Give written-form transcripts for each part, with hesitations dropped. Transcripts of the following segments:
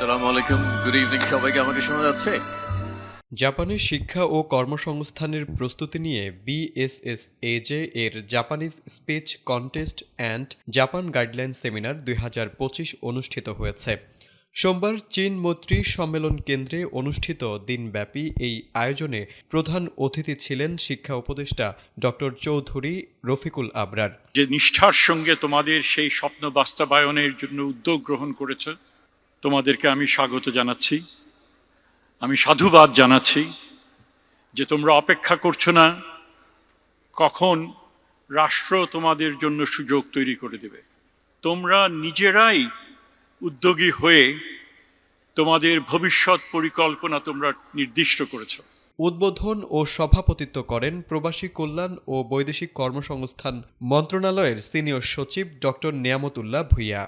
আসসালামু আলাইকুম, good evening সবাইকে। আমাকে শোনা যাচ্ছে? জাপানে শিক্ষা ও কর্মসংস্থানের প্রস্তুতি নিয়ে বিএসএসএজে এর Japanese speech contest and Japan guideline seminar ২০২৫ অনুষ্ঠিত হয়েছে। সোমবার চীন মৈত্রী সম্মেলন কেন্দ্রে অনুষ্ঠিত দিনব্যাপী এই আয়োজনে প্রধান অতিথি ছিলেন শিক্ষা উপদেষ্টা ড চৌধুরী রফিকুল আবরার। যে নিষ্ঠার সঙ্গে তোমাদের সেই স্বপ্ন বাস্তবায়নের জন্য উদ্যোগ গ্রহণ করেছ, তোমাদেরকে আমি স্বাগত জানাচ্ছি, আমি সাধুবাদ জানাচ্ছি যে তোমরা অপেক্ষা করছো না কখন রাষ্ট্র তোমাদের জন্য সুযোগ তৈরি করে দেবে। তোমরা নিজেরাই উদ্যোগী হয়ে তোমাদের ভবিষ্যৎ পরিকল্পনা তোমরা নির্দিষ্ট করেছো। উদ্বোধন ও সভাপতিত্ব করেন প্রবাসী কল্যাণ ও বৈদেশিক কর্মসংস্থান মন্ত্রণালয়ের সিনিয়র সচিব ড নিয়ামতুল্লাহ ভূঁইয়া।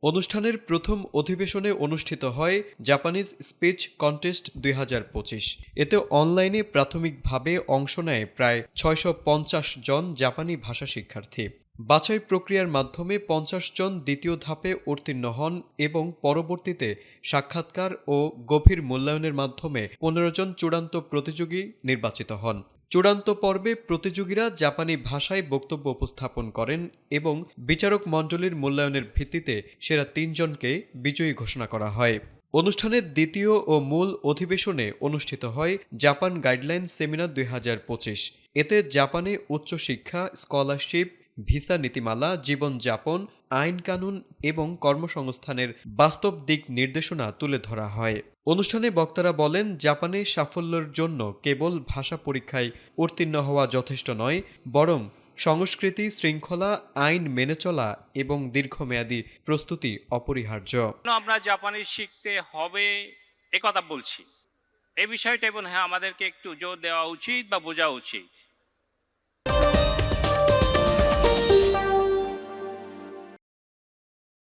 অনুষ্ঠানের প্রথম অধিবেশনে অনুষ্ঠিত হয় জাপানিজ স্পিচ কন্টেস্ট ২০২৫। এতে অনলাইনে প্রাথমিকভাবে অংশ নেয় প্রায় ৬৫০ জন জাপানি ভাষা শিক্ষার্থী। বাছাই প্রক্রিয়ার মাধ্যমে ৫০ জন দ্বিতীয় ধাপে উত্তীর্ণ হন এবং পরবর্তীতে সাক্ষাৎকার ও গভীর মূল্যায়নের মাধ্যমে ১৫ জন চূড়ান্ত প্রতিযোগী নির্বাচিত হন। চূড়ান্ত পর্বে প্রতিযোগীরা জাপানি ভাষায় বক্তব্য উপস্থাপন করেন এবং বিচারক মণ্ডলীর মূল্যায়নের ভিত্তিতে সেরা ৩ জনকে বিজয়ী ঘোষণা করা হয়। অনুষ্ঠানের দ্বিতীয় ও মূল অধিবেশনে অনুষ্ঠিত হয় জাপান গাইডলাইন সেমিনার ২০২৫। এতে জাপানে উচ্চশিক্ষা, স্কলারশিপ, ভিসা নীতিমালা, জীবনযাপন, আইন কানুন এবং কর্মসংস্থানের বাস্তব দিক নির্দেশনা তুলে ধরা হয়। অনুষ্ঠানে বক্তারা বলেন, জাপানে সাফল্যের জন্য কেবল ভাষা পরীক্ষায় উত্তীর্ণ হওয়া যথেষ্ট নয়, বরং সংস্কৃতি, শৃঙ্খলা, আইন মেনে চলা এবং দীর্ঘমেয়াদী প্রস্তুতি অপরিহার্য। আমরা জাপানি শিখতে হবে একথা বলছি, এই বিষয়টা এবং হ্যাঁ আমাদেরকে একটু জোর দেওয়া উচিত বা বোঝা উচিত।